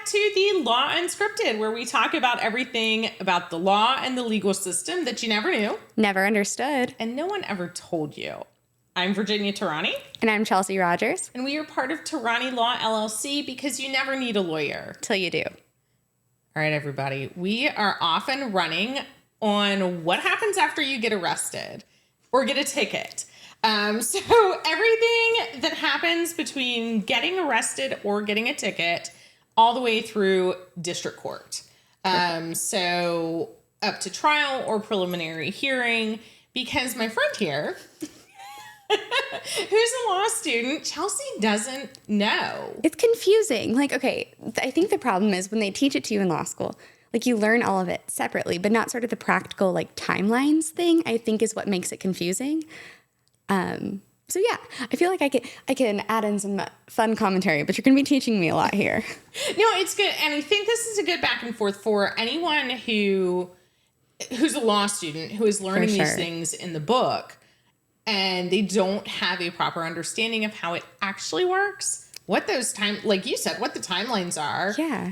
back to the Law Unscripted, where we talk about everything about the law and the legal system that you never knew. Never understood. And no one ever told you. I'm Virginia Tarani. And I'm Chelsea Rogers. And we are part of Tarani Law LLC because you never need a lawyer. Till you do. All right, everybody. We are off and running on what happens after you get arrested or get a ticket. So everything that happens between getting arrested or getting a ticket all the way through district court. So up to trial or preliminary hearing, because my friend here, who's a law student, Chelsea doesn't know. It's confusing. Like, okay, I think the problem is when they teach it to you in law school, like you learn all of it separately, but not sort of the practical like timelines thing, I think is what makes it confusing. So yeah, I feel like I can add in some fun commentary, but you're going to be teaching me a lot here. No, it's good. And I think this is a good back and forth for anyone who's a law student who is learning these things in the book and they don't have a proper understanding of how it actually works. What those like you said, what the timelines are. Yeah.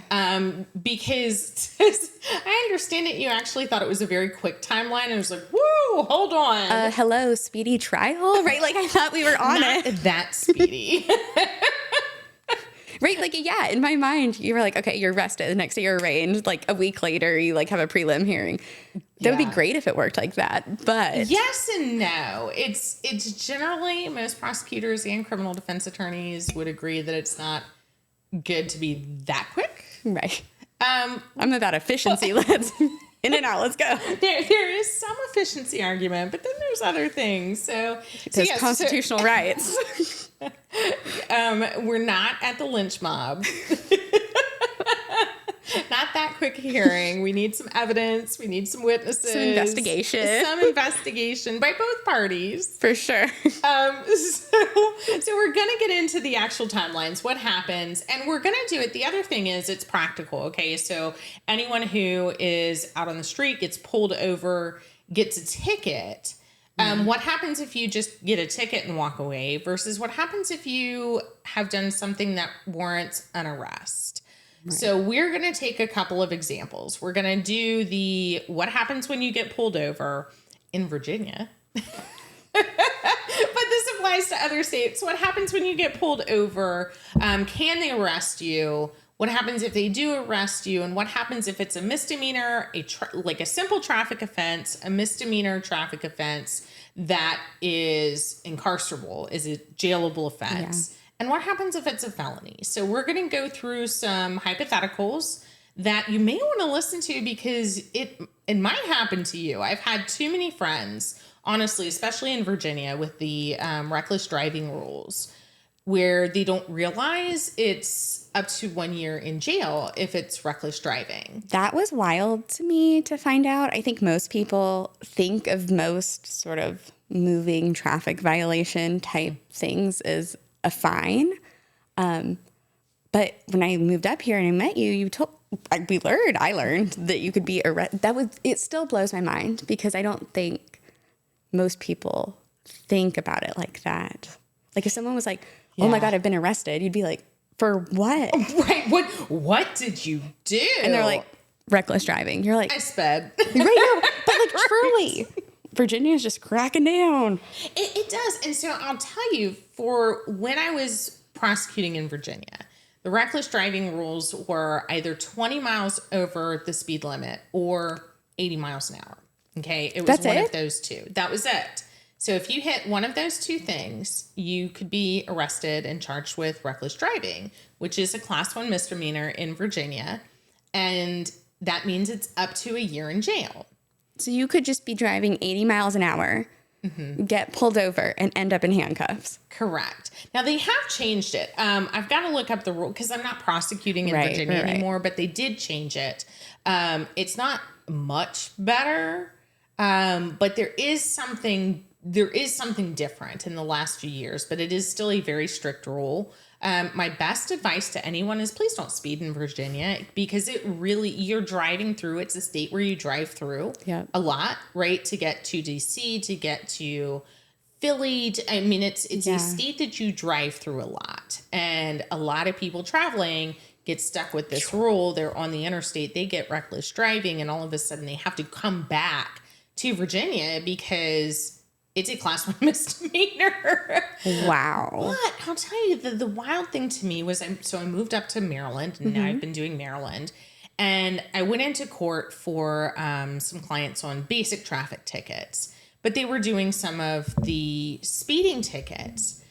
Because I understand it. You actually thought it was a very quick timeline. And I was like, woo, hold on. Hello, speedy trial, right? Like I thought we were on Not it. that speedy. Right? Like, yeah, in my mind, you were like, okay, you're arrested. The next day you're arraigned. Like a week later, you like have a prelim hearing. That would be great if it worked like that. But yes and no. It's generally most prosecutors and criminal defense attorneys would agree that it's not good to be that quick. Right. I'm about efficiency. Let's in and out. Let's go. There is some efficiency argument, but then there's other things. So there's constitutional rights. We're not at the lynch mob. Not that quick hearing. We need some evidence. We need some witnesses. Some investigation. Some investigation by both parties. For sure. So we're going to get into the actual timelines, what happens, and we're going to do it. The other thing is it's practical, okay? So anyone who is out on the street, gets pulled over, gets a ticket. What happens if you just get a ticket and walk away versus what happens if you have done something that warrants an arrest? Right. So we're going to take a couple of examples. We're going to do what happens when you get pulled over in Virginia. But this applies to other states. What happens when you get pulled over? Can they arrest you? What happens if they do arrest you? And what happens if it's a misdemeanor, like a simple traffic offense, a misdemeanor traffic offense that is incarcerable, is a jailable offense? Yeah. And what happens if it's a felony? So we're going to go through some hypotheticals that you may want to listen to because it might happen to you. I've had too many friends, honestly, especially in Virginia with the reckless driving rules, where they don't realize it's up to 1 year in jail if it's reckless driving. That was wild to me to find out. I think most people think of most sort of moving traffic violation type things as a fine. But when I moved up here and I met you, I learned that you could be arrested. It still blows my mind because I don't think most people think about it like that. Like if someone was like, oh my God, I've been arrested, you'd be like, for what? Right. What did you do? And they're like, reckless driving. You're like, I sped. Right. No, but like truly, Virginia is just cracking down. It does. And so I'll tell you, for when I was prosecuting in Virginia, the reckless driving rules were either 20 miles over the speed limit or 80 miles an hour. Okay. It was one of those two. That was it. So if you hit one of those two things, you could be arrested and charged with reckless driving, which is a class 1 misdemeanor in Virginia. And that means it's up to a year in jail. So you could just be driving 80 miles an hour, get pulled over, and end up in handcuffs. Correct. Now, they have changed it. I've got to look up the rule because I'm not prosecuting in Virginia anymore, but they did change it. It's not much better, but there is something different in the last few years, but it is still a very strict rule. My best advice to anyone is please don't speed in Virginia because you're driving through. It's a state where you drive through a lot, right? To get to DC, to get to Philly. It's a state that you drive through a lot, and a lot of people traveling get stuck with this rule. They're on the interstate, they get reckless driving, and all of a sudden they have to come back to Virginia because it's a class 1 misdemeanor. Wow. But I'll tell you, the wild thing to me was, I moved up to Maryland, and now I've been doing Maryland. And I went into court for some clients on basic traffic tickets, but they were doing some of the speeding tickets.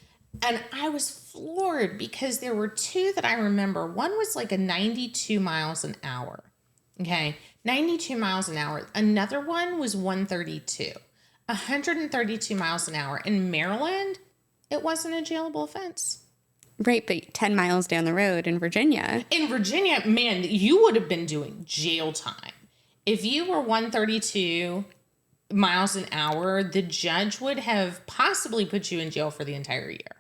And I was floored because there were two that I remember. One was like a 92 miles an hour. Okay. 92 miles an hour. Another one was 132. 132 miles an hour. In Maryland, it wasn't a jailable offense. Right, but 10 miles down the road in Virginia. In Virginia, man, you would have been doing jail time. If you were 132 miles an hour, the judge would have possibly put you in jail for the entire year.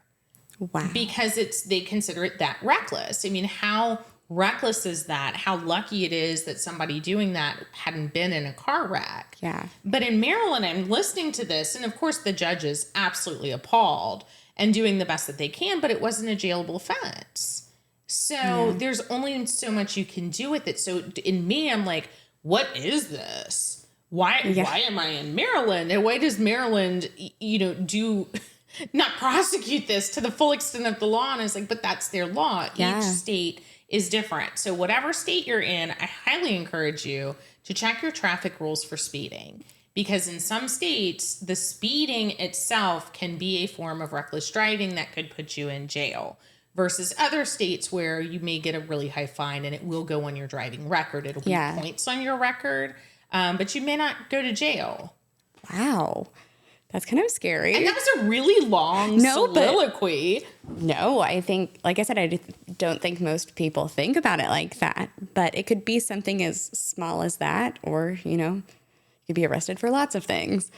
Wow. Because they consider it that reckless. I mean, how reckless is that? How lucky it is that somebody doing that hadn't been in a car wreck. Yeah. But in Maryland, I'm listening to this, and of course the judge is absolutely appalled and doing the best that they can, but it wasn't a jailable offense. So there's only so much you can do with it. So in me, I'm like, what is this? Why am I in Maryland? And why does Maryland, do not prosecute this to the full extent of the law? And it's like, but that's their law. Yeah. Each state is different. So whatever state you're in, I highly encourage you to check your traffic rules for speeding. Because in some states, the speeding itself can be a form of reckless driving that could put you in jail. Versus other states where you may get a really high fine and it will go on your driving record. It'll be points on your record, but you may not go to jail. Wow. That's kind of scary. And that was a really long soliloquy. No, I think, like I said, I don't think most people think about it like that. But it could be something as small as that, or, you could be arrested for lots of things.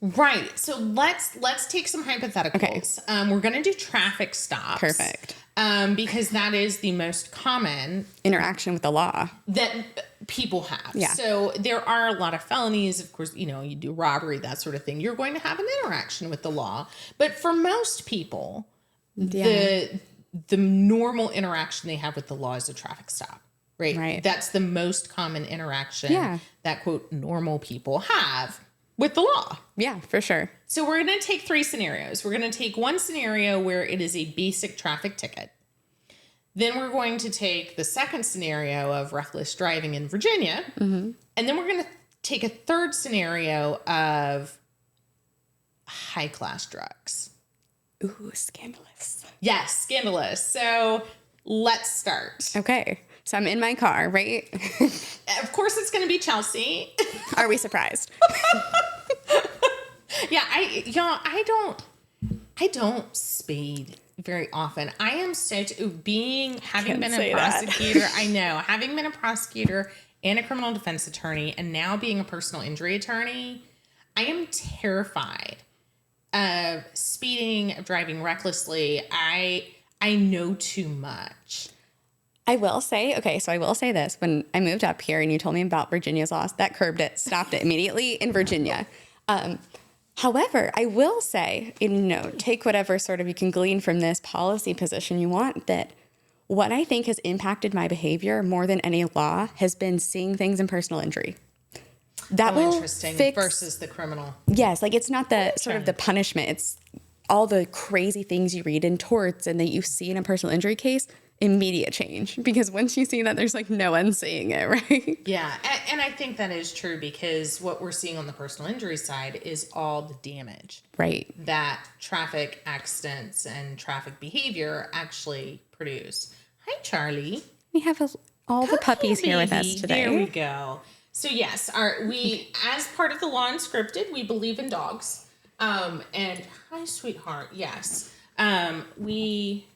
Right. So let's take some hypotheticals. Okay. We're going to do traffic stops. Perfect. Because that is the most common interaction with the law that people have. Yeah. So there are a lot of felonies. Of course, you do robbery, that sort of thing. You're going to have an interaction with the law. But for most people, the normal interaction they have with the law is a traffic stop. Right. That's the most common interaction that, quote, normal people have with the law. Yeah, for sure. So we're going to take 3 scenarios. We're going to take one scenario where it is a basic traffic ticket. Then we're going to take the second scenario of reckless driving in Virginia. Mm-hmm. And then we're going to take a third scenario of high-class drugs. Ooh, scandalous. Yes, scandalous. So let's start. Okay. So I'm in my car, right? Of course it's going to be Chelsea. Are we surprised? Yeah, I don't speed very often. I am such having been a prosecutor. I know, having been a prosecutor and a criminal defense attorney, and now being a personal injury attorney, I am terrified of speeding, of driving recklessly. I know too much. I will say this. When I moved up here and you told me about Virginia's laws, that curbed it, stopped it immediately in Virginia. However, I will say, take whatever sort of you can glean from this policy position you want, that what I think has impacted my behavior more than any law has been seeing things in personal injury. That will interesting fix, versus the criminal. Yes, like it's not the sort of the punishment. It's all the crazy things you read in torts and that you see in a personal injury case. Immediate change, because once you see that, there's like no unseeing it, right? Yeah, and I think that is true, because what we're seeing on the personal injury side is all the damage, right, that traffic accidents and traffic behavior actually produce. Hi, Charlie. We have all the puppies here with us today. There we go. So yes, we as part of the Law Unscripted, we believe in dogs. And hi, sweetheart. Yes, we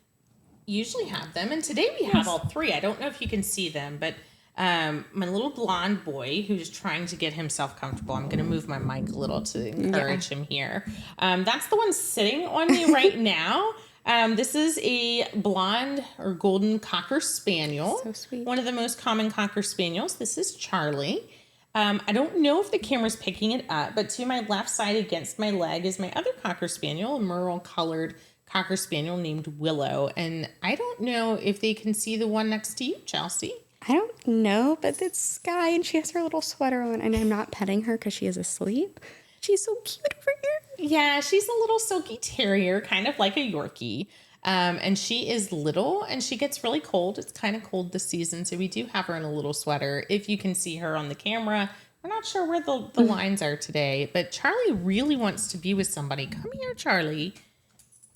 usually have them, and today we have all 3. I don't know if you can see them, but my little blonde boy who's trying to get himself comfortable. I'm going to move my mic a little to encourage him here. That's the one sitting on me right now. This is a blonde or golden Cocker Spaniel. So sweet. One of the most common Cocker Spaniels. This is Charlie. I don't know if the camera's picking it up, but to my left side against my leg is my other Cocker Spaniel, a merle colored Cocker Spaniel named Willow. And I don't know if they can see the one next to you, Chelsea. I don't know, but it's Sky and she has her little sweater on, and I'm not petting her because she is asleep. She's so cute over here. Yeah, she's a little silky terrier, kind of like a Yorkie. And she is little and she gets really cold. It's kind of cold this season. So we do have her in a little sweater. If you can see her on the camera, we're not sure where the lines are today, but Charlie really wants to be with somebody. Come here, Charlie.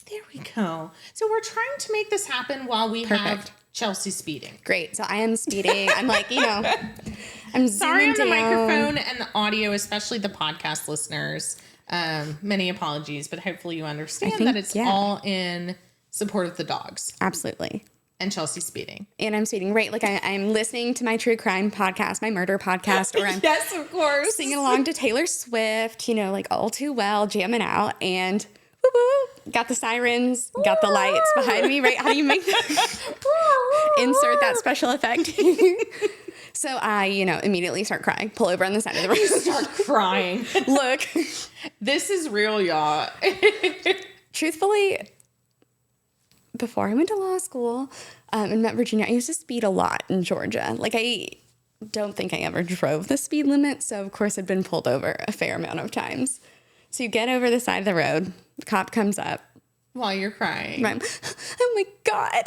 There we go. So we're trying to make this happen while we have Chelsea speeding. Great. So I am speeding. I'm like, I'm sorry on the down. microphone and the audio, especially the podcast listeners. Many apologies, but hopefully you understand that it's all in support of the dogs. Absolutely. And Chelsea speeding. And I'm speeding, right? Like I'm listening to my true crime podcast, my murder podcast, or I'm yes, of course, singing along to Taylor Swift, like All Too Well, jamming out, and woo woo, got the sirens, got the lights behind me, right? How do you make insert that special effect? So I, immediately start crying, pull over on the side of the road. Start crying. Look. This is real, y'all. Truthfully, before I went to law school and met Virginia, I used to speed a lot in Georgia. Like, I don't think I ever drove the speed limit, so of course I'd been pulled over a fair amount of times. So you get over the side of the road, the cop comes up. While you're crying. Oh my God.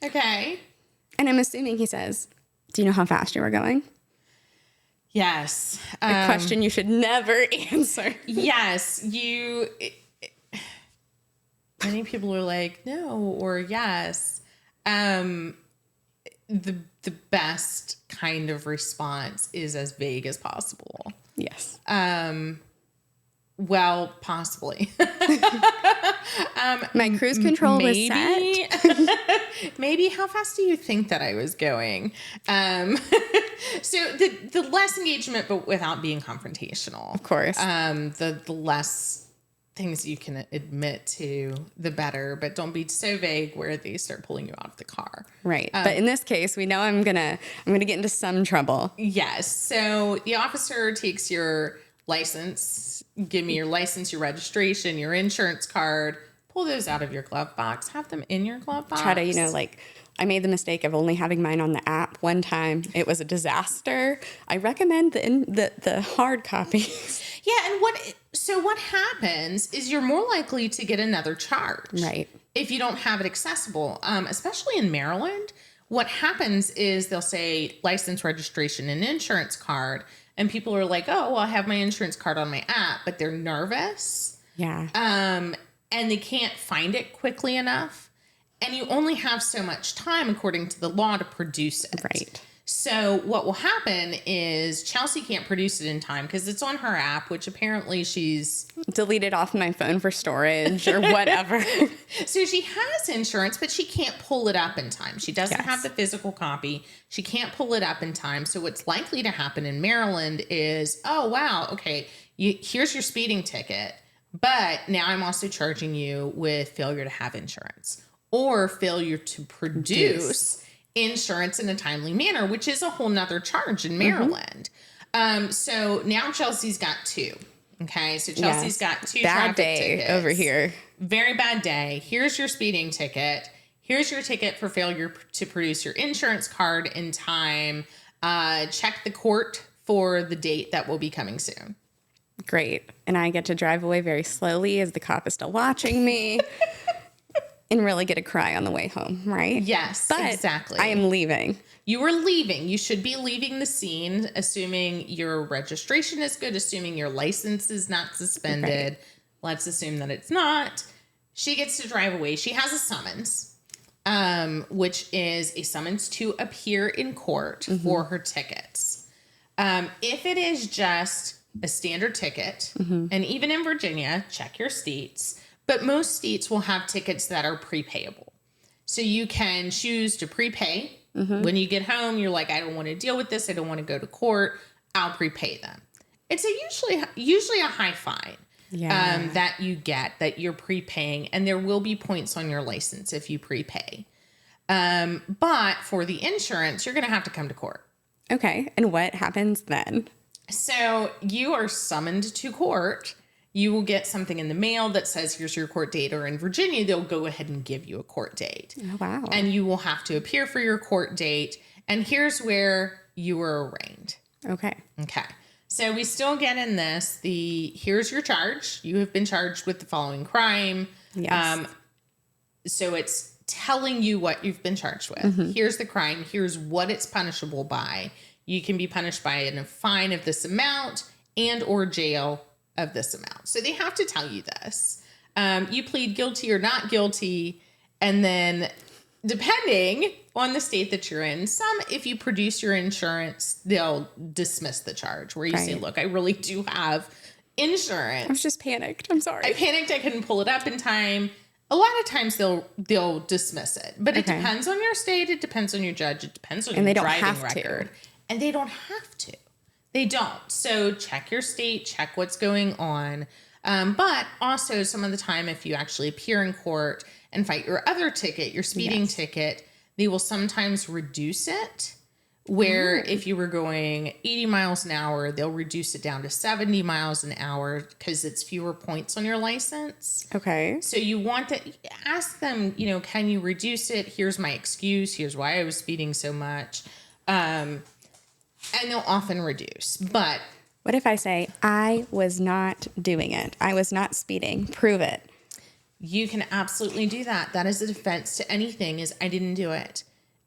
Okay. And I'm assuming he says, do you know how fast you were going? Yes. A question you should never answer. Yes. Many people are like, no, or yes. The best kind of response is as vague as possible. Yes. Well, possibly. My cruise control was set. Maybe. How fast do you think that I was going? So the less engagement, but without being confrontational. Of course. The less things you can admit to, the better. But don't be so vague where they start pulling you out of the car. Right. But in this case, we know I'm gonna get into some trouble. Yes. So the officer takes your license, give me your license, your registration, your insurance card, pull those out of your glove box, have them in your glove box. Try to, I made the mistake of only having mine on the app one time. It was a disaster. I recommend the hard copies. Yeah, and what happens is you're more likely to get another charge. Right. If you don't have it accessible, especially in Maryland. What happens is they'll say license, registration, and insurance card. And people are like, oh, well, I have my insurance card on my app, but they're nervous. Yeah. And they can't find it quickly enough. And you only have so much time, according to the law, to produce it. Right. So what will happen is Chelsea can't produce it in time because it's on her app, which apparently she's deleted off my phone for storage or whatever. So she has insurance, but she can't pull it up in time. She doesn't have the physical copy. She can't pull it up in time. So what's likely to happen in Maryland is, oh, wow, okay, here's your speeding ticket, but now I'm also charging you with failure to have insurance or failure to produce insurance in a timely manner, which is a whole nother charge in Maryland. So now Chelsea's got two. Okay, so Chelsea's got two bad traffic day tickets. over here. Very bad day. Here's your speeding ticket. Here's your ticket for failure to produce your insurance card in time. Check the court for the date that will be coming soon. Great. And I get to drive away very slowly as the cop is still watching me. And really get a cry on the way home, right? Yes, but exactly. I am leaving. You are leaving. You should be leaving the scene, assuming your registration is good, assuming your license is not suspended. Right. Let's assume that it's not. She gets to drive away. She has a summons, which is a summons to appear in court for her tickets. If it is just a standard ticket, and even in Virginia, check your states, but most states will have tickets that are prepayable. So you can choose to prepay. When you get home, you're like, I don't want to deal with this. I don't want to go to court. I'll prepay them. It's usually a high fine that you get that you're prepaying. And there will be points on your license if you prepay. But for the insurance, you're going to have to come to court. Okay. And what happens then? So you are summoned to court. You will get something in the mail that says, here's your court date. Or in Virginia, they'll go ahead and give you a court date. Oh, wow. And you will have to appear for your court date. And here's where you were arraigned. Okay. Okay. So we still get in this, here's your charge. You have been charged with the following crime. Yes. So it's telling you what you've been charged with. Here's the crime. Here's what it's punishable by. You can be punished by a fine of this amount and or jail of this amount. So they have to tell you this. You plead guilty or not guilty. And then depending on the state that you're in, if you produce your insurance, they'll dismiss the charge where you say, look, I really do have insurance. I was just panicked. I'm sorry. I panicked. I couldn't pull it up in time. A lot of times they'll dismiss it, but it depends on your state. It depends on your judge. It depends on your driving record. And they don't have to. They don't. So check your state, check what's going on. But also some of the time, if you actually appear in court and fight your other ticket, your speeding ticket, they will sometimes reduce it. Where if you were going 80 miles an hour, they'll reduce it down to 70 miles an hour because it's fewer points on your license. Okay. So you want to ask them, can you reduce it? Here's my excuse. Here's why I was speeding so much. And they'll often reduce. But what if I say, I was not doing it? I was not speeding. Prove it. You can absolutely do that. That is a defense to anything is I didn't do it.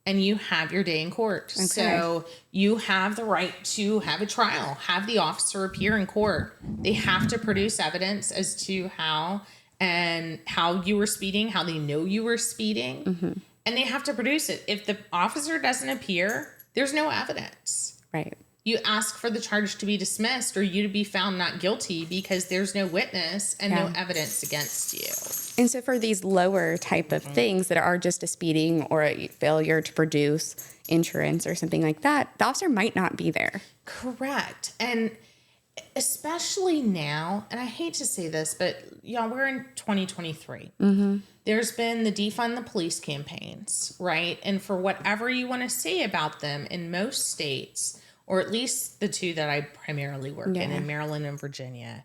And you have your day in court. Okay. So you have the right to have a trial, have the officer appear in court. They have to produce evidence as to how you were speeding, how they know you were speeding. And they have to produce it. If the officer doesn't appear, there's no evidence. Right. You ask for the charge to be dismissed or you to be found not guilty because there's no witness and no evidence against you. And so for these lower type of things that are just a speeding or a failure to produce insurance or something like that, the officer might not be there. Correct. And especially now, and I hate to say this, but we're in 2023. There's been the defund the police campaigns, right? And for whatever you want to say about them in most states, or at least the two that I primarily work in Maryland and Virginia,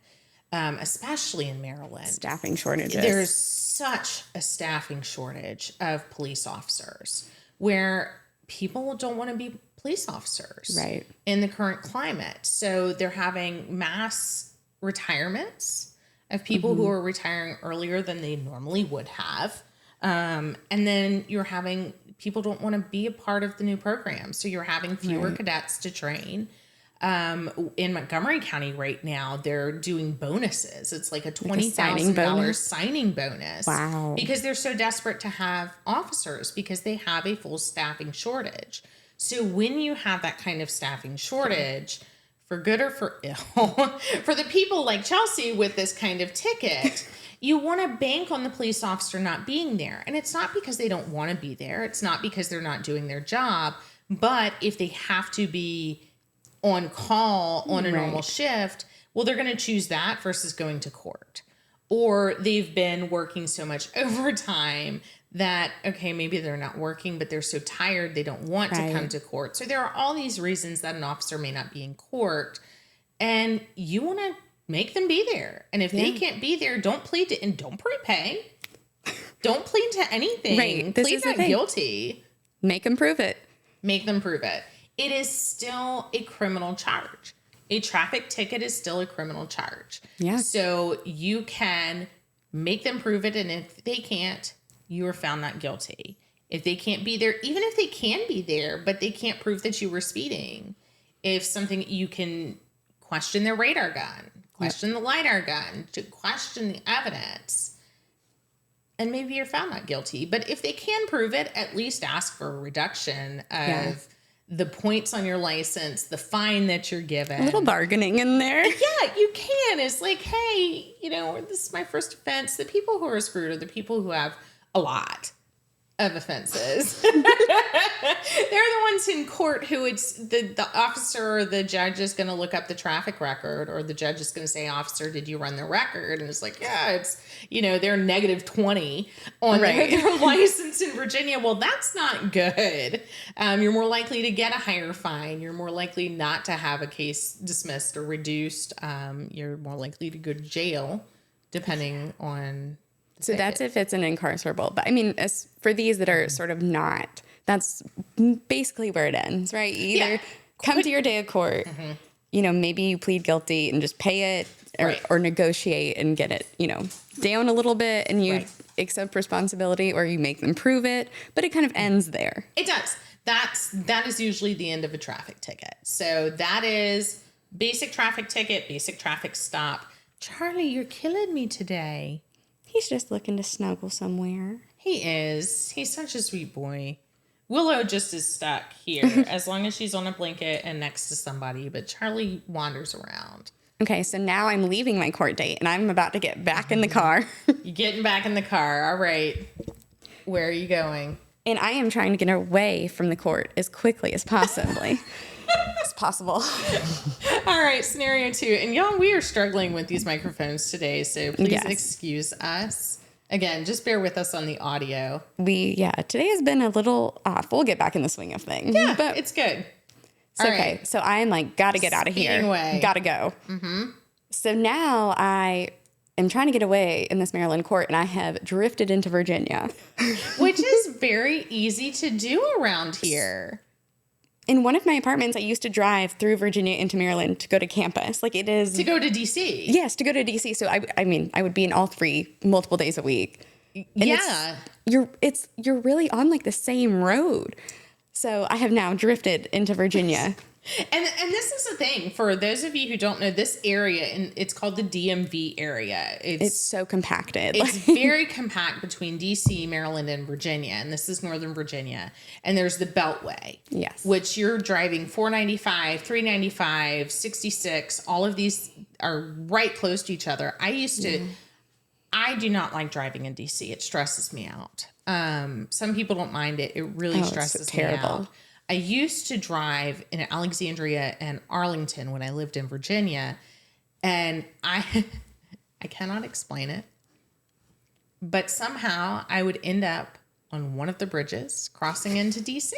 especially in Maryland. Staffing shortages. There's such a staffing shortage of police officers where people don't want to be police officers in the current climate. So they're having mass retirements of people who are retiring earlier than they normally would have. And then you're having people don't want to be a part of the new program. So you're having fewer cadets to train. In Montgomery County right now, they're doing bonuses. It's like a $20,000 signing bonus. Wow. Because they're so desperate to have officers because they have a full staffing shortage. So when you have that kind of staffing shortage, for good or for ill, for the people like Chelsea with this kind of ticket, you want to bank on the police officer not being there. And it's not because they don't want to be there. It's not because they're not doing their job. But if they have to be on call on a normal shift, well, they're going to choose that versus going to court. Or they've been working so much overtime that, okay, maybe they're not working, but they're so tired they don't want to come to court. So there are all these reasons that an officer may not be in court. And you want to make them be there. And if they can't be there, don't plead to, and don't prepay. Don't plead to anything. Right. This plead is the not thing. guilty. Make them prove it. Make them prove it. It is still a criminal charge. A traffic ticket is still a criminal charge. Yeah. So you can make them prove it. And if they can't, you are found not guilty. If they can't be there, even if they can be there, but they can't prove that you were speeding, if something, you can question their radar gun, question the LiDAR gun, to question the evidence, and maybe you're found not guilty. But if they can prove it, at least ask for a reduction of the points on your license, the fine that you're given. A little bargaining in there. Yeah, you can. It's like, hey, this is my first offense. The people who are screwed are the people who have a lot of offenses. They're the everyone's in court who it's the officer or the judge is going to look up the traffic record, or the judge is going to say, officer, did you run the record? And it's like, yeah, it's, they're negative 20 on their license in Virginia. Well, that's not good. You're more likely to get a higher fine. You're more likely not to have a case dismissed or reduced. You're more likely to go to jail, depending on. So that's if it's an incarcerable. But I mean, as for these that are sort of not, that's basically where it ends, right? You either come to your day of court, maybe you plead guilty and just pay it or negotiate and get it, down a little bit and you accept responsibility, or you make them prove it. But it kind of ends there. It does. That is usually the end of a traffic ticket. So that is basic traffic ticket, basic traffic stop. Charlie, you're killing me today. He's just looking to snuggle somewhere. He is. He's such a sweet boy. Willow just is stuck here as long as she's on a blanket and next to somebody, but Charlie wanders around. Okay, so now I'm leaving my court date and I'm about to get back in the car. You're getting back in the car. All right. Where are you going? And I am trying to get away from the court as quickly as possible. All right, scenario 2. And y'all, we are struggling with these microphones today, so please excuse us. Again, just bear with us on the audio. Today has been a little off. We'll get back in the swing of things. Yeah, but it's good. All right. So I am like, gotta get out of here. Gotta go. Mm-hmm. So now I am trying to get away in this Maryland court, and I have drifted into Virginia. Which is very easy to do around here. In one of my apartments, I used to drive through Virginia into Maryland to go to campus. Like, it is... To go to D.C.? Yes, to go to D.C. So, I mean, I would be in all three multiple days a week. And you're really on, like, the same road. So, I have now drifted into Virginia. And this is the thing, for those of you who don't know, this area, and it's called the DMV area. It's so compacted. It's very compact between D.C., Maryland, and Virginia. And this is Northern Virginia. And there's the Beltway. Yes. Which you're driving 495, 395, 66. All of these are right close to each other. I do not like driving in D.C. It stresses me out. Some people don't mind it. It really stresses me out. I used to drive in Alexandria and Arlington when I lived in Virginia, and I cannot explain it, but somehow I would end up on one of the bridges crossing into DC.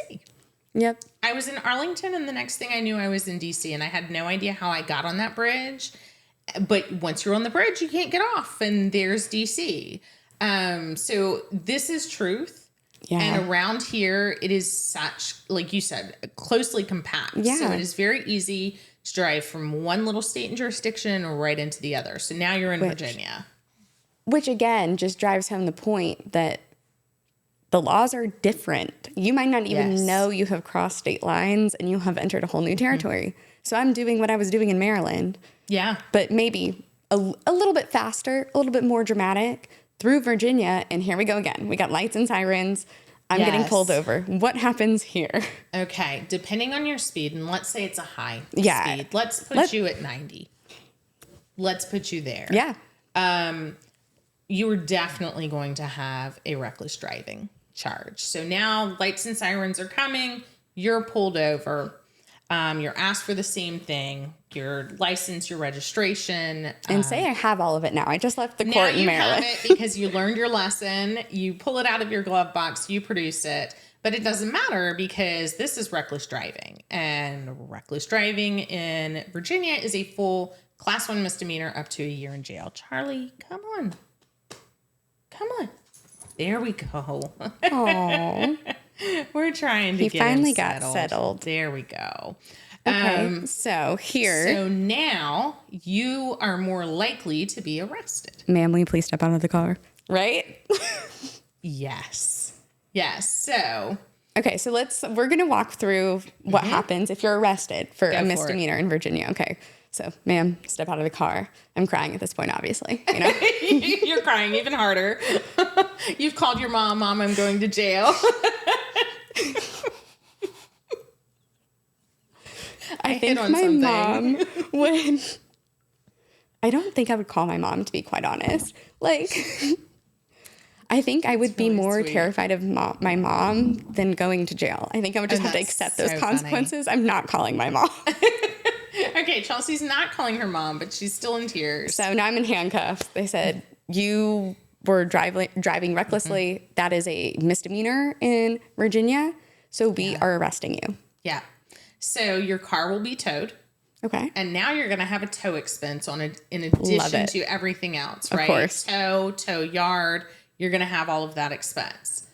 Yep. I was in Arlington, and the next thing I knew, I was in DC, and I had no idea how I got on that bridge. But once you're on the bridge, you can't get off, and there's DC. So this is truth. Yeah. And around here, it is such, like you said, closely compact. Yeah. So it is very easy to drive from one little state and jurisdiction right into the other. So now you're in Virginia. Which, again, just drives home the point that the laws are different. You might not even know you have crossed state lines and you have entered a whole new territory. Mm-hmm. So I'm doing what I was doing in Maryland. Yeah. But maybe a little bit faster, a little bit more dramatic. Through Virginia, and here we go again. We got lights and sirens. I'm getting pulled over. What happens here? Okay, depending on your speed, and let's say it's a high speed. Let's put you at 90. Let's put you there. Yeah. You are definitely going to have a reckless driving charge. So now lights and sirens are coming. You're pulled over. You're asked for the same thing, your license, your registration. And say I have all of it now. I just left the court in Maryland. Now you have it because you learned your lesson. You pull it out of your glove box. You produce it. But it doesn't matter because this is reckless driving. And reckless driving in Virginia is a full Class 1 misdemeanor up to a year in jail. Charlie, come on. Come on. There we go. Aww. We're trying to get him finally got settled. There we go. Okay, so here. So now you are more likely to be arrested. Ma'am, will you please step out of the car? Right? Yes. Yes. So. Okay, so we're going to walk through what happens if you're arrested for a misdemeanor in Virginia. Okay. So, ma'am, step out of the car. I'm crying at this point, obviously. You know? You're crying even harder. You've called your mom. Mom, I'm going to jail. I think my mom would... I don't think I would call my mom, to be quite honest. Like, I think I would be really more sweet. terrified of my mom than going to jail. I think I would just have to that's accept those so funny. consequences. I'm not calling my mom. Okay, Chelsea's not calling her mom, but she's still in tears. So now I'm in handcuffs. They said, you were driving recklessly. That is a misdemeanor in Virginia. So we are arresting you. Yeah. So your car will be towed. Okay. And now you're going to have a tow expense on it in Love addition it. to everything else, Of right? course. Tow yard. You're going to have all of that expense.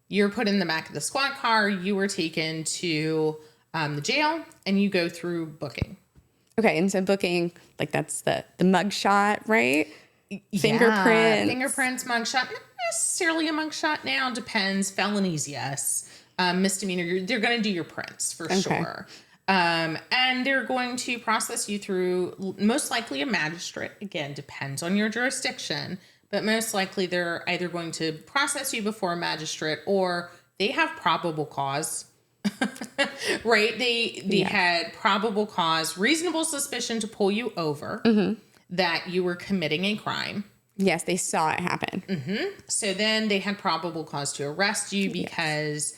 You're put in the back of the squad car. You were taken to the jail, and you go through booking. Okay. And so booking, like that's the mug shot, right? Fingerprints. Fingerprints, mugshot. Not necessarily a mugshot now. Depends. Felonies, yes. Misdemeanor, they're going to do your prints for sure. And they're going to process you through most likely a magistrate. Again, depends on your jurisdiction. But most likely they're either going to process you before a magistrate or they have probable cause. Right? They had probable cause, reasonable suspicion to pull you over that you were committing a crime. Yes, they saw it happen. So then they had probable cause to arrest you because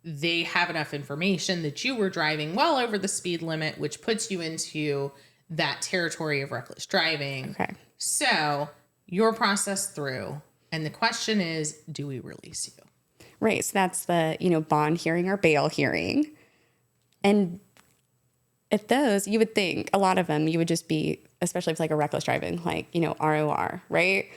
they have enough information that you were driving well over the speed limit, which puts you into that territory of reckless driving. Okay. So you're processed through. And the question is, do we release you? Right. So that's the, bond hearing or bail hearing. And at those, you would think a lot of them, you would just be, especially if like a reckless driving, like, ROR, right?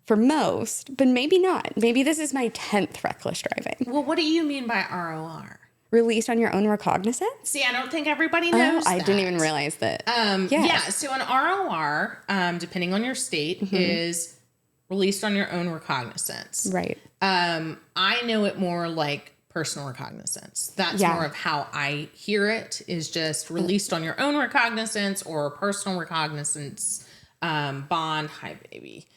For most, but maybe not. Maybe this is my 10th reckless driving. Well, what do you mean by ROR? Released on your own recognizance? See, I don't think everybody knows I that. didn't even realize that. Yeah, so an ROR, depending on your state, is released on your own recognizance. Right. I know it more like personal recognizance. That's more of how I hear it, is just released on your own recognizance or personal recognizance bond. Hi, baby.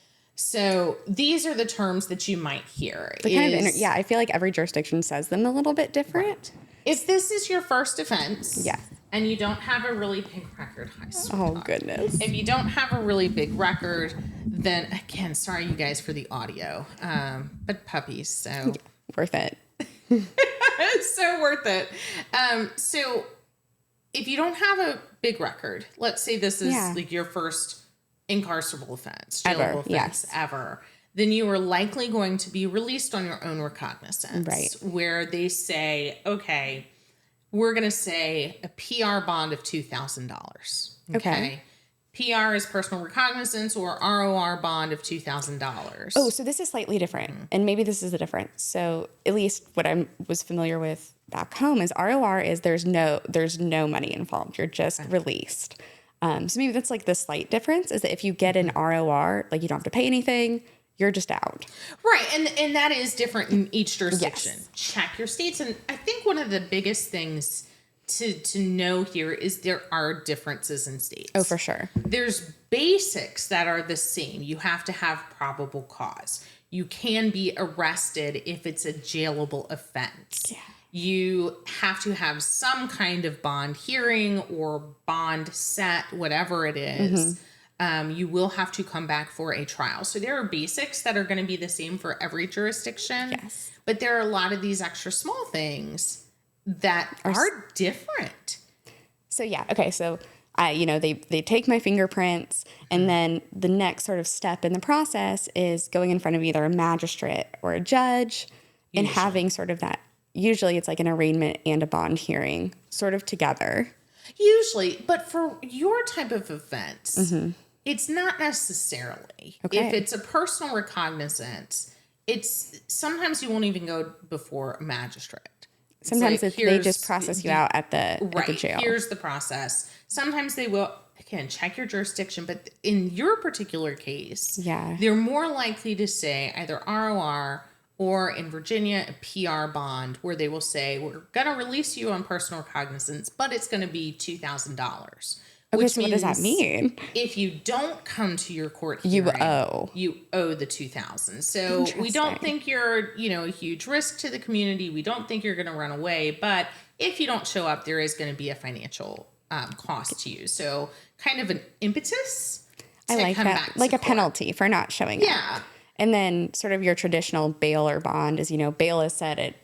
So these are the terms that you might hear. I feel like every jurisdiction says them a little bit different. If this is your first offense, Yeah. and you don't have a really big record, Oh, goodness. if you don't have a really big record, then again, sorry you guys for the audio, but puppies, so Worth it. it's so worth it. So if you don't have a big record, let's say this is like your first incarcerable offense, jailable offense ever, then you are likely going to be released on your own recognizance, Right. where they say, okay, we're going to say a PR bond of $2,000. Okay. PR is personal recognizance, or ROR bond of $2,000. Oh, so this is slightly different. And maybe this is the difference. So at least what I was familiar with back home is ROR is there's no money involved. You're just released. So maybe that's like the slight difference is that if you get an ROR, like you don't have to pay anything, you're just out. Right. And that is different in each jurisdiction. Yes. Check your states. And I think one of the biggest things to know here is there are differences in states. Oh, for sure. There's basics that are the same. You have to have probable cause. You can be arrested if it's a jailable offense. Yeah. You have to have some kind of bond hearing or bond set, whatever it is. You will have to come back for a trial. So there are basics that are going to be the same for every jurisdiction. Yes. But there are a lot of these extra small things that are different. So yeah, okay. So they take my fingerprints, and then the next sort of step in the process is going in front of either a magistrate or a judge and having sort of that. Usually it's like an arraignment and a bond hearing sort of together. Usually, but for your type of offense, it's not necessarily. Okay. If it's a personal recognizance, it's sometimes you won't even go before a magistrate. Sometimes they just process you out at the jail. Here's the process. Sometimes they will, again, check your jurisdiction, but in your particular case, they're more likely to say either ROR or in Virginia, a PR bond, where they will say, we're going to release you on personal recognizance, but it's going to be $2,000. Okay, so what does that mean? If you don't come to your court hearing, you owe the $2,000. So we don't think you're, a huge risk to the community. We don't think you're going to run away. But if you don't show up, there is going to be a financial cost to you. So kind of an impetus. I like that, like a penalty for not showing up. Yeah. And then sort of your traditional bail or bond is, bail is set at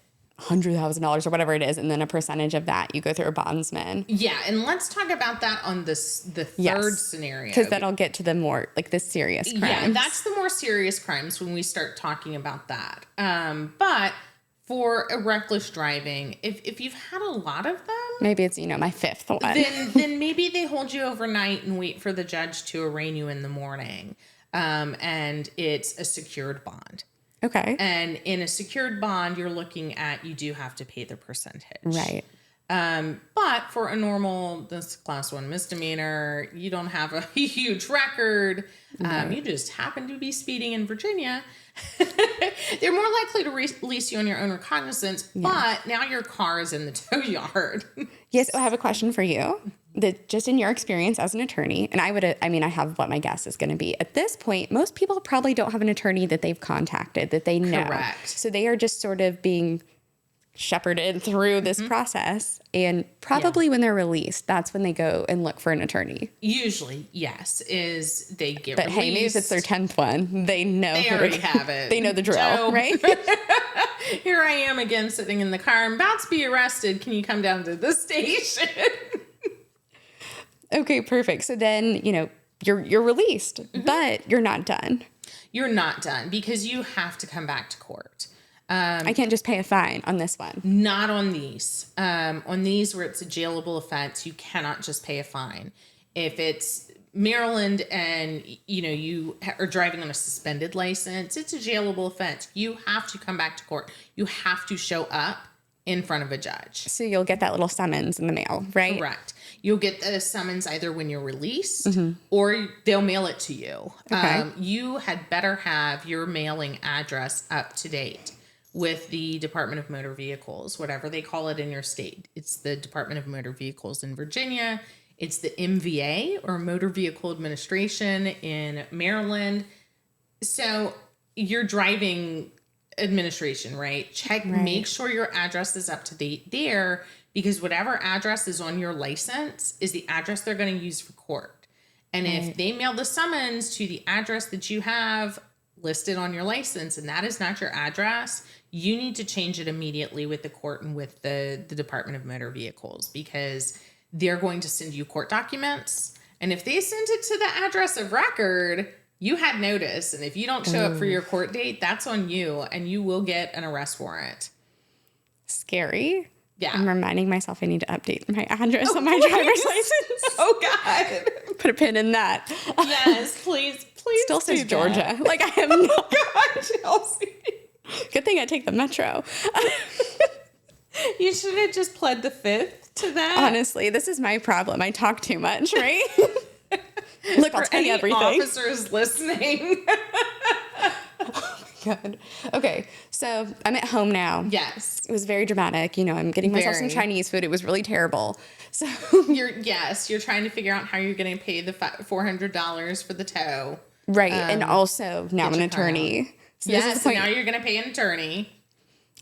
$100,000 or whatever it is, and then a percentage of that you go through a bondsman. Yeah, and let's talk about that on the third scenario. Because that'll get to the more, like, the serious crimes. Yeah, that's the more serious crimes when we start talking about that. But for a reckless driving, if you've had a lot of them, maybe it's, my fifth one. then maybe they hold you overnight and wait for the judge to arraign you in the morning. And it's a secured bond. Okay. And in a secured bond, you're looking at, you do have to pay the percentage. Right. But for a normal, this class 1 misdemeanor, you don't have a huge record. You just happen to be speeding in Virginia. They're more likely to release you on your own recognizance, but now your car is in the tow yard. Yes, I have a question for you. That just in your experience as an attorney, and I have what my guess is going to be. At this point, most people probably don't have an attorney that they've contacted, that they know. Correct. So they are just sort of being shepherded through this process. And probably when they're released, that's when they go and look for an attorney. Usually, yes, is they get But released. hey, maybe if it's their 10th one, they know. They already have it. They know the drill, Joe, right? Here I am again sitting in the car. I'm about to be arrested. Can you come down to the station? Okay, perfect. So then, you're released, but you're not done. You're not done because you have to come back to court. I can't just pay a fine on this one. Not on these. On these where it's a jailable offense, you cannot just pay a fine. If it's Maryland and, you are driving on a suspended license, it's a jailable offense. You have to come back to court. You have to show up in front of a judge. So you'll get that little summons in the mail, right? Correct. You'll get the summons either when you're released or they'll mail it to you. Okay. You had better have your mailing address up to date with the Department of Motor Vehicles, whatever they call it in your state. It's the Department of Motor Vehicles in Virginia. It's the MVA, or Motor Vehicle Administration, in Maryland. So your driving administration, right? Make sure your address is up to date there, because whatever address is on your license is the address they're going to use for court. And if they mail the summons to the address that you have listed on your license and that is not your address, you need to change it immediately with the court and with the Department of Motor Vehicles, because they're going to send you court documents. And if they send it to the address of record, you had notice. And if you don't show up for your court date, that's on you and you will get an arrest warrant. Scary. Yeah. I'm reminding myself I need to update my address on my driver's license. Oh, God. Put a pin in that. Yes, please. Still says do Georgia. that. Like, I have no. God, Chelsea. Good thing I take the metro. You should have just pled the fifth to that. Honestly, this is my problem. I talk too much, right? Look, I'll tell you everything. Officers listening. Good. Okay, so I'm at home now. Yes. It was very dramatic. I'm getting myself some Very. Chinese food. It was really terrible. So You're trying to figure out how you're going to pay the $400 for the tow. right, and also now I'm an your car attorney. So Yes, this is the so point. now you're going to pay an attorney.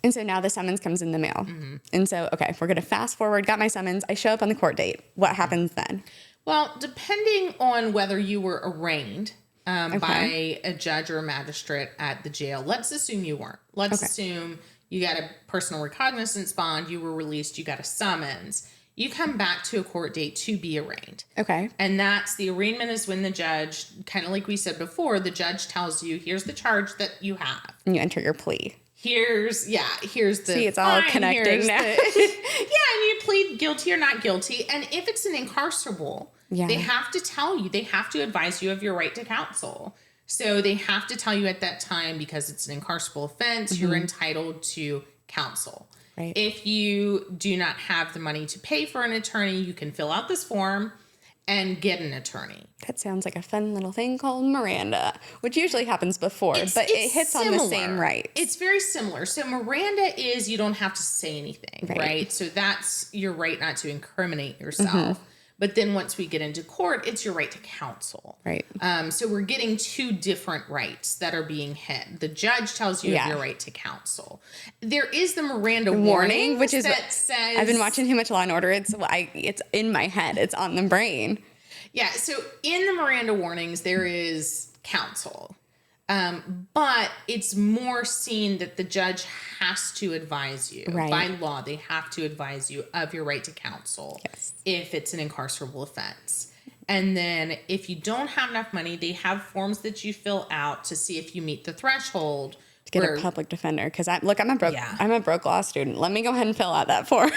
And so now the summons comes in the mail. And so, okay, we're going to fast forward. Got my summons. I show up on the court date. What happens then? Well, depending on whether you were arraigned by a judge or a magistrate at the jail, let's assume you weren't. Let's assume you got a personal recognizance bond, you were released, you got a summons. You come back to a court date to be arraigned. Okay. And that's the arraignment is when the judge, kind of like we said before, the judge tells you, here's the charge that you have. And you enter your plea. Here's the See, it's all connecting now. and you plead guilty or not guilty. And if it's an incarcerable, they have to tell you, they have to advise you of your right to counsel. So they have to tell you at that time, because it's an incarcerable offense, you're entitled to counsel. Right. If you do not have the money to pay for an attorney, you can fill out this form and get an attorney. That sounds like a fun little thing called Miranda, which usually happens before, but it hits on the same rights. It's very similar. So Miranda is you don't have to say anything, right? So that's your right not to incriminate yourself. But then once we get into court, it's your right to counsel. Right. So we're getting two different rights that are being hit. The judge tells you of your right to counsel. There is the Miranda warning, which is that says I've been watching too much Law and Order. It's in my head. It's on the brain. Yeah. So in the Miranda warnings, there is counsel. But it's more seen that the judge has to advise you. Right. By law, they have to advise you of your right to counsel Yes. if it's an incarcerable offense. And then if you don't have enough money, they have forms that you fill out to see if you meet the threshold. To get where- a public defender, because I'm a broke Yeah. I'm a broke law student. Let me go ahead and fill out that form.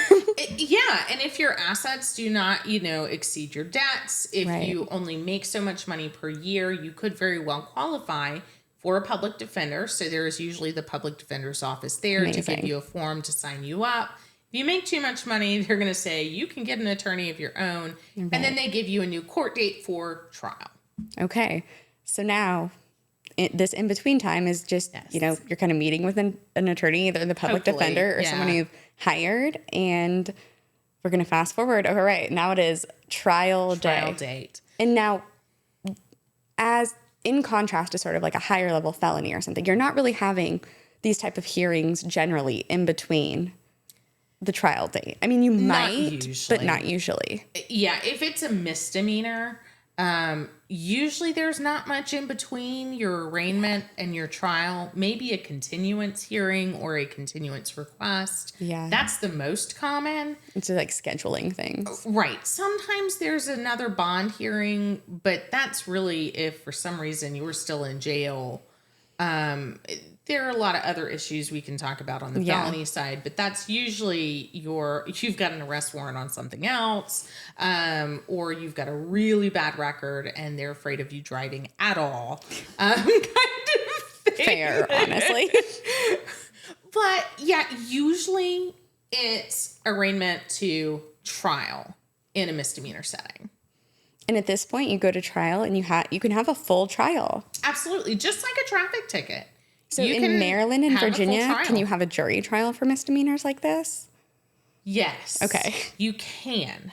Yeah, and if your assets do not, exceed your debts, if Right. you only make so much money per year, you could very well qualify for a public defender. So there is usually the public defender's office there to give Amazing. you a form to sign you up. If you make too much money, they're going to say you can get an attorney of your own, and then they give you a new court date for trial. Okay, so now this in between time is just Yes. you're kind of meeting with an attorney, either the public Hopefully, defender or someone yeah. you've hired, and we're gonna fast forward. All right, now it is trial Trial day. date. And now, as in contrast to sort of like a higher level felony or something, you're not really having these type of hearings generally in between the trial date. I mean, you Not might, usually. but not usually. Yeah, if it's a misdemeanor, usually there's not much in between your arraignment and your trial. Maybe a continuance hearing or a continuance request. Yeah. That's the most common. It's like scheduling things. Right. Sometimes there's another bond hearing, but that's really if for some reason you were still in jail. There are a lot of other issues we can talk about on the Yeah. felony side, but that's usually you've got an arrest warrant on something else, or you've got a really bad record and they're afraid of you driving at all. Kind of thing. Fair, honestly. But yeah, usually it's arraignment to trial in a misdemeanor setting. And at this point, you go to trial and you can have a full trial. Absolutely. Just like a traffic ticket. So You in can Maryland and have a full Virginia, can trial. you have a jury trial for misdemeanors like this? Yes. Okay. You can.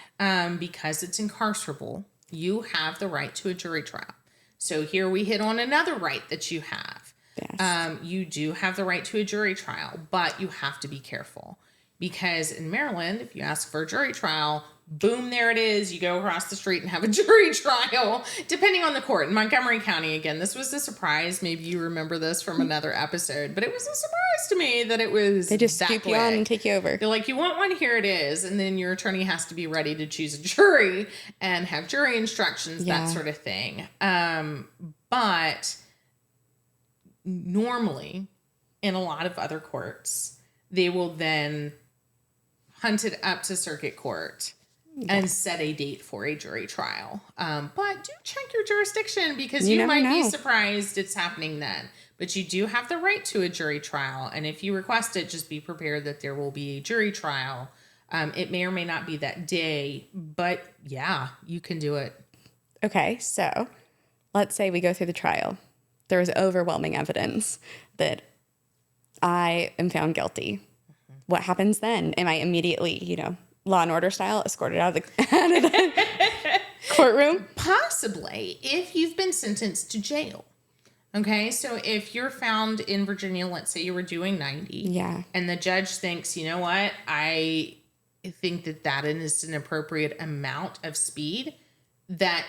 Because it's incarcerable, you have the right to a jury trial. So here we hit on another right that you have. Yes. You do have the right to a jury trial, but you have to be careful. Because in Maryland, if you ask for a jury trial, boom, there it is. You go across the street and have a jury trial, depending on the court. In Montgomery County, again, this was a surprise. Maybe you remember this from another episode, but it was a surprise to me that it was They just that scoop you on quick. and take you over. They're like, you want one? Here it is. And then your attorney has to be ready to choose a jury and have jury instructions, Yeah. that sort of thing. But normally, in a lot of other courts, they will then hunt it up to circuit court and set a date for a jury trial. But do check your jurisdiction because You you never might be know. surprised it's happening then. But you do have the right to a jury trial. And if you request it, just be prepared that there will be a jury trial. It may or may not be that day, but yeah, you can do it. Okay, so let's say we go through the trial. There is overwhelming evidence that I am found guilty. What happens then? Am I immediately, Law and Order style, escorted out of the courtroom? Possibly if you've been sentenced to jail. Okay, so if you're found in Virginia, let's say you were doing 90. Yeah. And the judge thinks, you know what, I think that is an appropriate amount of speed, that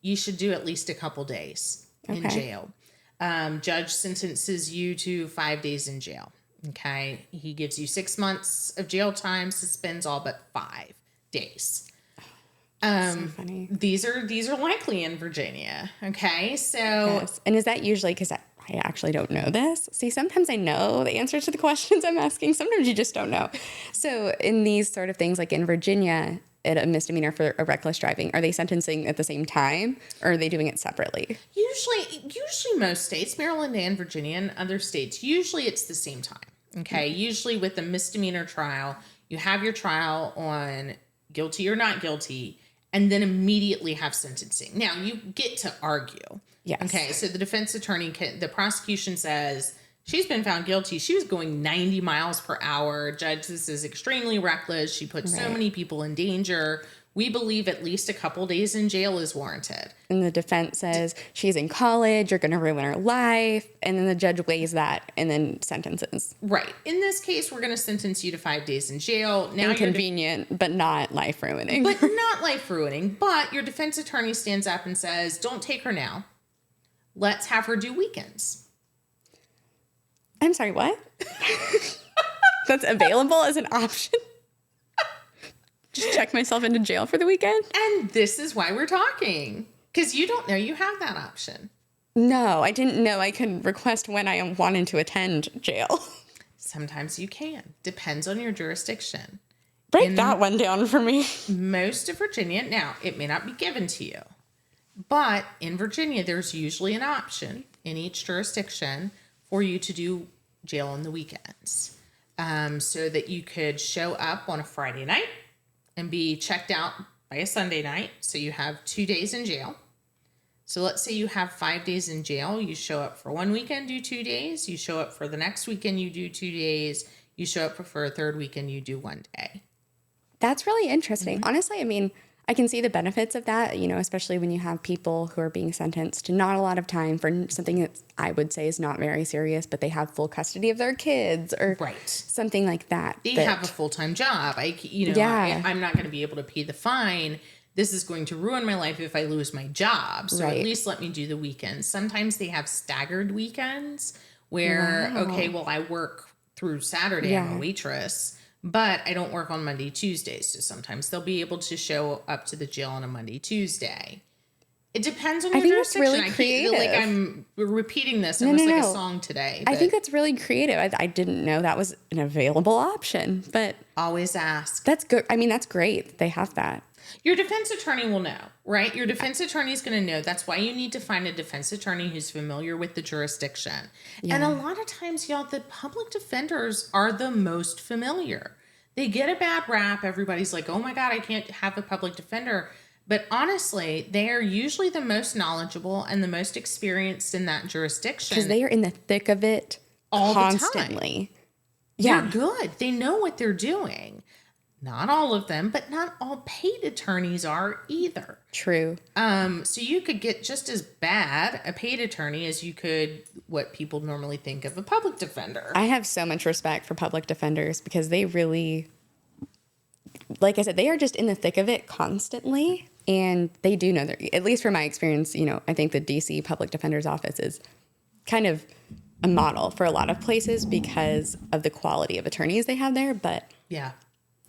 you should do at least a couple days in Okay. jail. Judge sentences you to 5 days in jail. Okay, he gives you 6 months of jail time, suspends all but 5 days. So funny. These are likely in Virginia. Okay, so Yes. And is that usually because I actually don't know this? See, sometimes I know the answers to the questions I'm asking. Sometimes you just don't know. So in these sort of things, like in Virginia, at a misdemeanor for a reckless driving, are they sentencing at the same time or are they doing it separately? usually most states, Maryland and Virginia and other states, usually it's the same time. Okay, usually with a misdemeanor trial, you have your trial on guilty or not guilty, and then immediately have sentencing. Now you get to argue. Yes. Okay, so the defense attorney, the prosecution says she's been found guilty. She was going 90 miles per hour. Judge, this is extremely reckless. She put so Right. many people in danger. We believe at least a couple days in jail is warranted. And the defense says she's in college, you're going to ruin her life. And then the judge weighs that and then sentences. Right. In this case, we're going to sentence you to 5 days in jail. Now Inconvenient, but not life ruining. but not life ruining. But your defense attorney stands up and says, "Don't take her now. Let's have her do weekends." I'm sorry, what? That's available as an option? Just check myself into jail for the weekend? And this is why we're talking. Because you don't know you have that option. No, I didn't know I could request when I wanted to attend jail. Sometimes you can. Depends on your jurisdiction. Break that one down for me. Most of Virginia, now, it may not be given to you, but in Virginia, there's usually an option in each jurisdiction for you to do jail on the weekends. So that you could show up on a Friday night and be checked out by a Sunday night. So you have 2 days in jail. So let's say you have 5 days in jail. You show up for one weekend, do 2 days. You show up for the next weekend, you do 2 days. You show up for a third weekend, you do 1 day. That's really interesting. Honestly, I mean, I can see the benefits of that, you know, especially when you have people who are being sentenced to not a lot of time for something that I would say is not very serious, but they have full custody of their kids or something like that. They have a full-time job. I'm not going to be able to pay the fine. This is going to ruin my life if I lose my job. So at least let me do the weekends. Sometimes they have staggered weekends where, okay, well, I work through Saturday. I'm a waitress. But I don't work on Monday, Tuesdays. So sometimes they'll be able to show up to the jail on a Monday, Tuesday. It depends on your jurisdiction. That's really creative. I'm repeating this almost like a song today. I think that's really creative. I didn't know that was an available option, but always ask. That's good. I mean, that's great. They have that. Your defense attorney will know, right? Your defense attorney is going to know. That's why you need to find a defense attorney who's familiar with the jurisdiction. Yeah. And a lot of times, y'all, the public defenders are the most familiar. They get a bad rap. Everybody's like, oh my God, I can't have a public defender. But honestly, they are usually the most knowledgeable and the most experienced in that jurisdiction. Because they are in the thick of it all constantly. The time. They're good. They know what they're doing. Not all of them, but not all paid attorneys are either. True. So you could get just as bad a paid attorney as you could what people normally think of a public defender. I have so much respect for public defenders because they really, like I said, they are just in the thick of it constantly. And they do know that, at least from my experience, you know, I think the DC Public Defender's Office is kind of a model for a lot of places because of the quality of attorneys they have there. But yeah.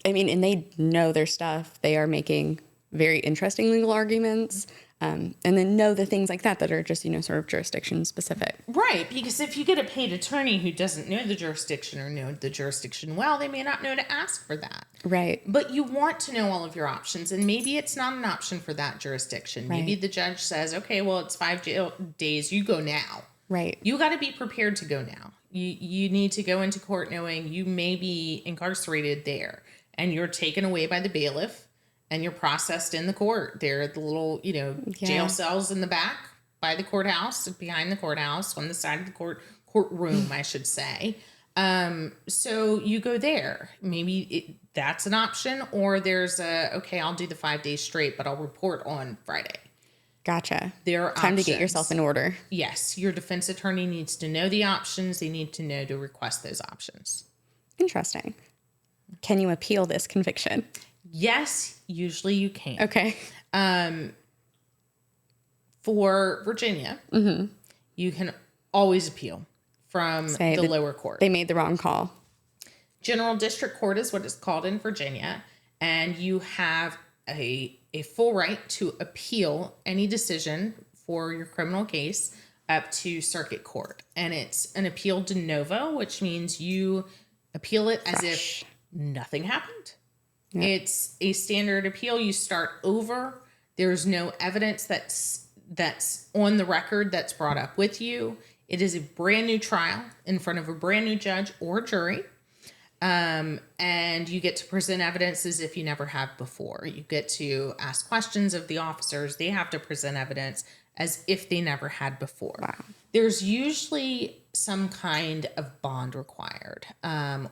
I mean, and they know their stuff. They are making very interesting legal arguments, and then know the things like that are just, you know, sort of jurisdiction specific. Right, because if you get a paid attorney who doesn't know the jurisdiction or know the jurisdiction well, they may not know to ask for that. Right. But you want to know all of your options, and maybe it's not an option for that jurisdiction. Right. Maybe the judge says, okay, well, it's 5 days, you go now. Right. You got to be prepared to go now. You need to go into court knowing you may be incarcerated there. And you're taken away by the bailiff and you're processed in the court. They're the little, you know, jail cells in the back by the courthouse, behind the courthouse, on the side of the courtroom, I should say. So you go there. Maybe that's an option. Or there's okay, I'll do the 5 days straight, but I'll report on Friday. Gotcha. There are time options. To get yourself in order. Yes. Your defense attorney needs to know the options. They need to know to request those options. Interesting. Can you appeal this conviction? Yes, usually you can. Okay. For Virginia, you can always appeal from the lower court. They made the wrong call. General District Court is what it's called in Virginia, and you have a full right to appeal any decision for your criminal case up to circuit court. And it's an appeal de novo, which means you appeal it as if nothing happened. Yep. It's a standard appeal. You start over. There's no evidence that's on the record that's brought up with you. It is a brand new trial in front of a brand new judge or jury. And you get to present evidence as if you never have before. You get to ask questions of the officers. They have to present evidence as if they never had before. Wow. There's usually some kind of bond required,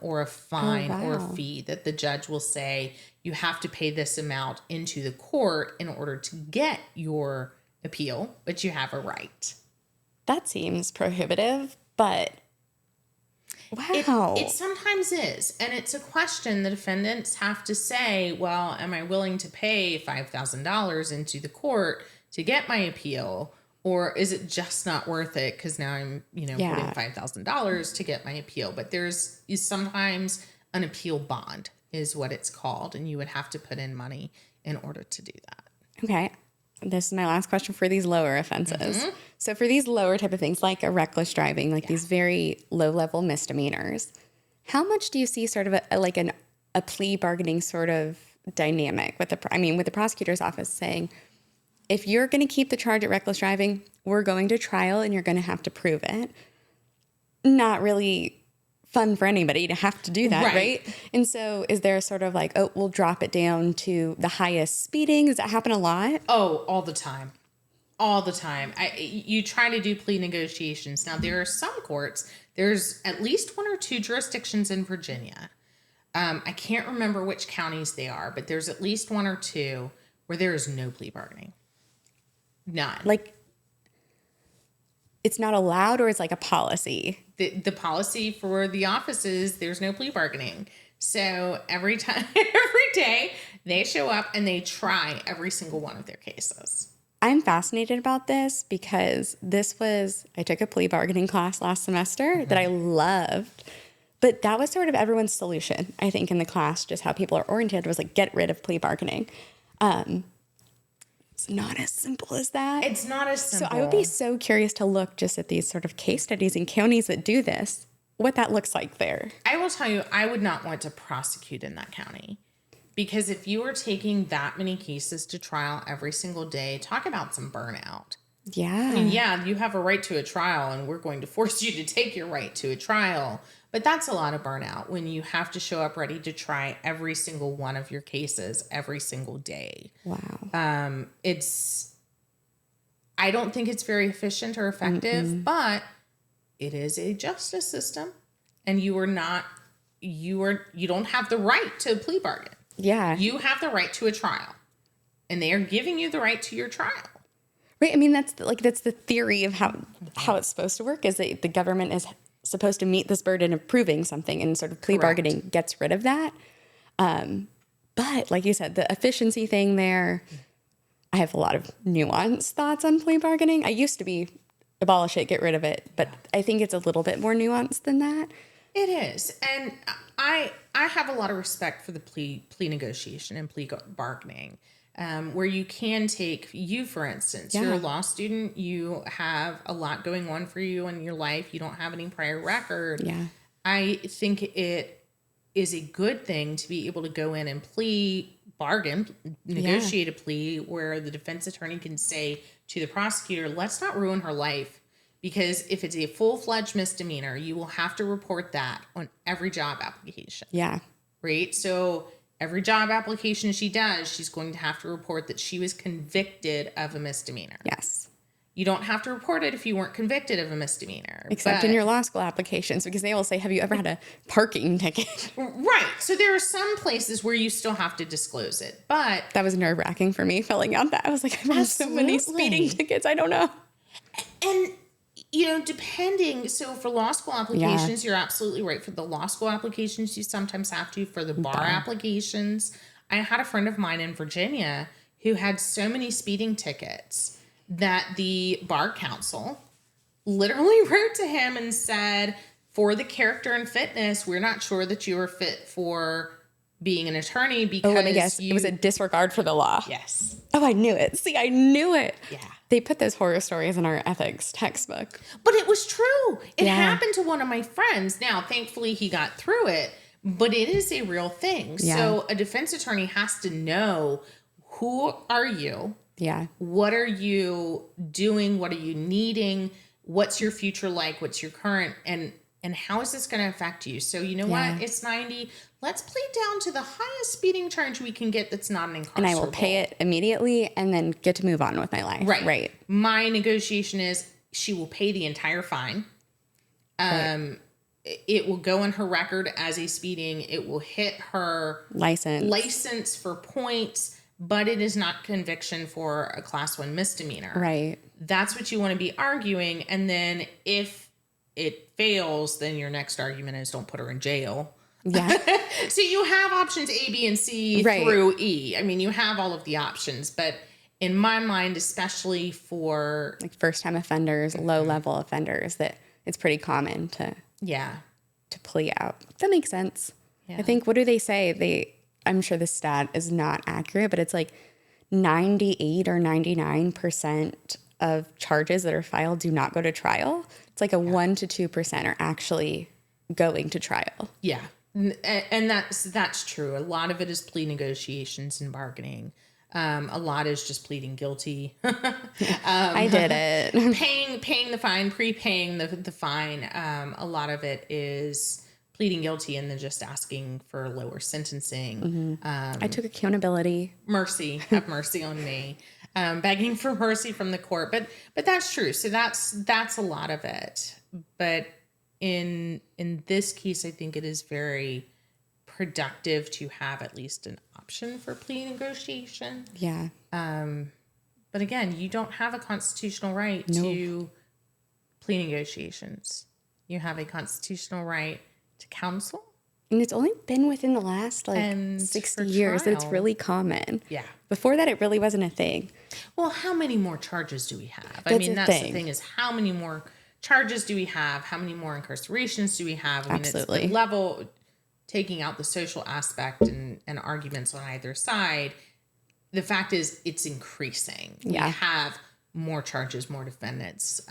or a fine or a fee that the judge will say, you have to pay this amount into the court in order to get your appeal, but you have a right. That seems prohibitive, but wow. It sometimes is. And it's a question the defendants have to say, well, am I willing to pay $5,000 into the court to get my appeal? Or is it just not worth it because now I'm, Yeah. putting $5,000 to get my appeal? But there's is sometimes an appeal bond is what it's called, and you would have to put in money in order to do that. Okay. This is my last question for these lower offenses. So for these lower type of things, like a reckless driving, like these very low level misdemeanors, how much do you see sort of a plea bargaining sort of dynamic with with the prosecutor's office saying, if you're going to keep the charge at reckless driving, we're going to trial and you're going to have to prove it. Not really fun for anybody to have to do that, right? And so is there sort of like, oh, we'll drop it down to the highest speeding? Does that happen a lot? Oh, all the time. All the time. You try to do plea negotiations. Now, there are some courts, there's at least one or two jurisdictions in Virginia. I can't remember which counties they are, but there's at least one or two where there is no plea bargaining. None. Like, it's not allowed, or it's like a policy? The policy for the offices, there's no plea bargaining. So every day they show up and they try every single one of their cases. I'm fascinated about this because I took a plea bargaining class last semester that I loved, but that was sort of everyone's solution, I think, in the class, just how people are oriented was like, get rid of plea bargaining. It's not as simple as that. It's not as simple. So I would be so curious to look just at these sort of case studies in counties that do this, what that looks like there. I will tell you, I would not want to prosecute in that county. Because if you are taking that many cases to trial every single day, talk about some burnout. Yeah. I mean, yeah, you have a right to a trial and we're going to force you to take your right to a trial. But that's a lot of burnout when you have to show up ready to try every single one of your cases every single day. Wow. I don't think it's very efficient or effective, but it is a justice system and you don't have the right to a plea bargain. Yeah. You have the right to a trial and they are giving you the right to your trial. Right. I mean, that's the theory of how it's supposed to work, is that the government is supposed to meet this burden of proving something, and sort of plea bargaining gets rid of that. But like you said, the efficiency thing there, I have a lot of nuanced thoughts on plea bargaining. I used to be abolish it, get rid of it, but I think it's a little bit more nuanced than that. It is. And I have a lot of respect for the plea negotiation and plea bargaining. Where you can take you, for instance, you're a law student, you have a lot going on for you in your life, you don't have any prior record. Yeah. I think it is a good thing to be able to go in and negotiate a plea where the defense attorney can say to the prosecutor, let's not ruin her life. Because if it's a full-fledged misdemeanor, you will have to report that on every job application. Yeah. Right? So every job application she does, she's going to have to report that she was convicted of a misdemeanor. Yes. You don't have to report it if you weren't convicted of a misdemeanor. Except in your law school applications, because they will say, have you ever had a parking ticket? Right. So there are some places where you still have to disclose it. But that was nerve-wracking for me, filling out that. I was like, I've had so many speeding tickets. I don't know. And depending, so for law school applications, you're absolutely right. For the law school applications, you sometimes have to. For the bar applications, I had a friend of mine in Virginia who had so many speeding tickets that the bar council literally wrote to him and said, for the character and fitness, we're not sure that you are fit for being an attorney because let me guess. It was a disregard for the law. Yes. Oh, I knew it. See, I knew it. Yeah. They put those horror stories in our ethics textbook. But it was true. It happened to one of my friends. Now, thankfully, he got through it, but it is a real thing. Yeah. So a defense attorney has to know, who are you? Yeah. What are you doing? What are you needing? What's your future like? What's your current? And how is this going to affect you? So you know what? It's 90. Let's plead down to the highest speeding charge we can get that's not an incarcerable. And I will pay it immediately and then get to move on with my life. Right. My negotiation is she will pay the entire fine. It will go in her record as a speeding. It will hit her license for points, but it is not conviction for a class 1 misdemeanor. Right. That's what you want to be arguing. And then if it fails, then your next argument is don't put her in jail. Yeah. So you have options A, B, and C through E. I mean, you have all of the options, but in my mind, especially for Like first-time offenders, low-level offenders, that it's pretty common to yeah, plea out. That makes sense. Yeah. I think, what do they say? I'm sure the stat is not accurate, but it's like 98 or 99% of charges that are filed do not go to trial. It's like a 1 to 2% are actually going to trial. yeah, and that's true. A lot of it is plea negotiations and bargaining. A lot is just pleading guilty. I did it. paying the fine, prepaying the fine. A lot of it is pleading guilty and then just asking for lower sentencing. I took accountability. Mercy, have mercy on me. Begging for mercy from the court, but that's true. So that's a lot of it. But in this case, I think it is very productive to have at least an option for plea negotiation. Yeah. But again, you don't have a constitutional right to plea negotiations. You have a constitutional right to counsel. And it's only been within the last And 60 for years that it's trial. really common. Yeah. Before that, it really wasn't a thing. Well, how many more charges do we have? I That's mean, the that's the thing. thing is how many more charges do we have? How many more incarcerations do we have? I mean, Absolutely. it's the level, taking out the social aspect and arguments on either side. The fact is it's increasing. Yeah. We have more charges, more defendants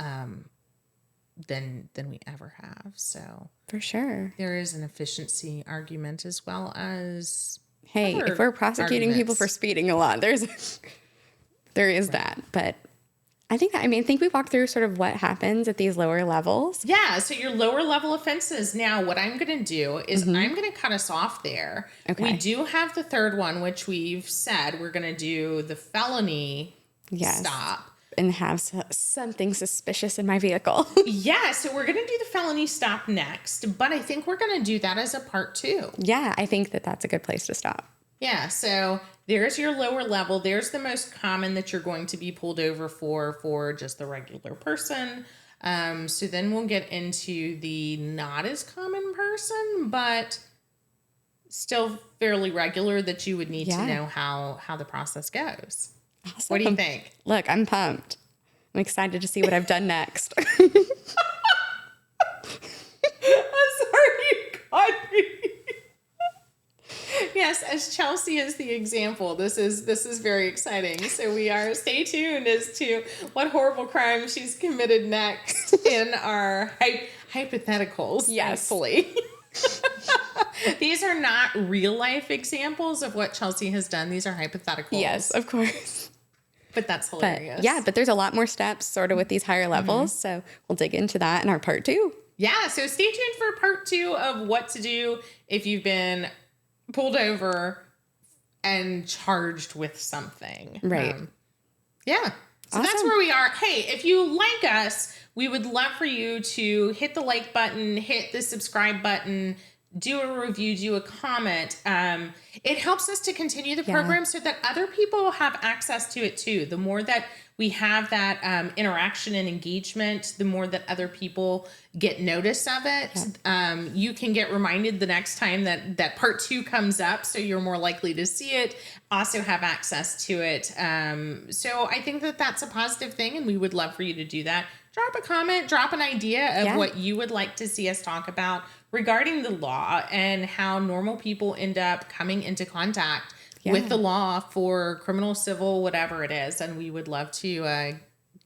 than we ever have. So For sure. there is an efficiency argument as well as Hey, other if we're prosecuting people arguments. for speeding a lot, there is that. But I think we walked through sort of what happens at these lower levels. Yeah, so your lower level offenses. Now, what I'm going to do is I'm going to cut us off there. Okay. We do have the third one, which we've said we're going to do the felony Yes. stop. And have something suspicious in my vehicle. Yeah, so we're going to do the felony stop next, but I think we're going to do that as a part 2. Yeah, I think that that's a good place to stop. Yeah, so there's your lower level. There's the most common that you're going to be pulled over for just the regular person. So then we'll get into the not as common person, but still fairly regular that you would need to Yeah. know how the process goes. Awesome. What do you think? Look, I'm pumped. I'm excited to see what I've done next. I'm sorry you caught me. Yes, as Chelsea is the example, this is very exciting. So stay tuned as to what horrible crime she's committed next in our hypotheticals. Yes. Thankfully. These are not real life examples of what Chelsea has done. These are hypotheticals. Yes, of course. But that's But hilarious. yeah, but there's a lot more steps sort of with these higher levels. So we'll dig into that in our part 2. Yeah, so stay tuned for part 2 of what to do if you've been pulled over and charged with something. Right. Yeah. So that's Awesome. where we are. Hey, if you like us, we would love for you to hit the like button, hit the subscribe button, do a review, do a comment. It helps us to continue the program so that other people have access to it too. The more that we have that interaction and engagement, the more that other people get notice of it. You can get reminded the next time that part 2 comes up, so you're more likely to see it, also have access to it. So I think that that's a positive thing, and we would love for you to do that. Drop a comment, drop an idea of what you would like to see us talk about regarding the law and how normal people end up coming into contact with the law for criminal, civil, whatever it is. And we would love to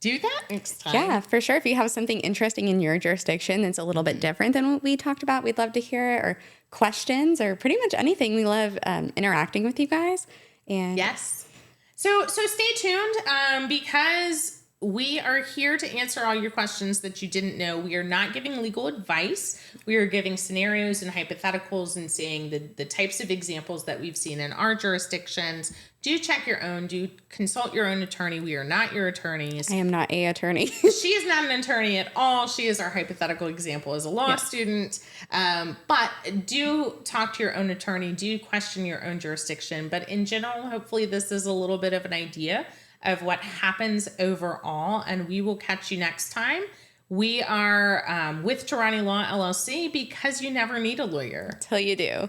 do that next time. Yeah, for sure. If you have something interesting in your jurisdiction that's a little bit different than what we talked about, we'd love to hear it, or questions, or pretty much anything. We love interacting with you guys. And Yes. So stay tuned because we are here to answer all your questions that you didn't know. We are not giving legal advice. We are giving scenarios and hypotheticals and saying the types of examples that we've seen in our jurisdictions. Do check your own. Do consult your own attorney. We are not your attorneys. I am not a attorney. She is not an attorney at all. She is our hypothetical example as a law student. But do talk to your own attorney. Do question your own jurisdiction. But in general, hopefully this is a little bit of an idea of what happens overall. And we will catch you next time. We are with Tarani Law LLC because you never need a lawyer. Till you do.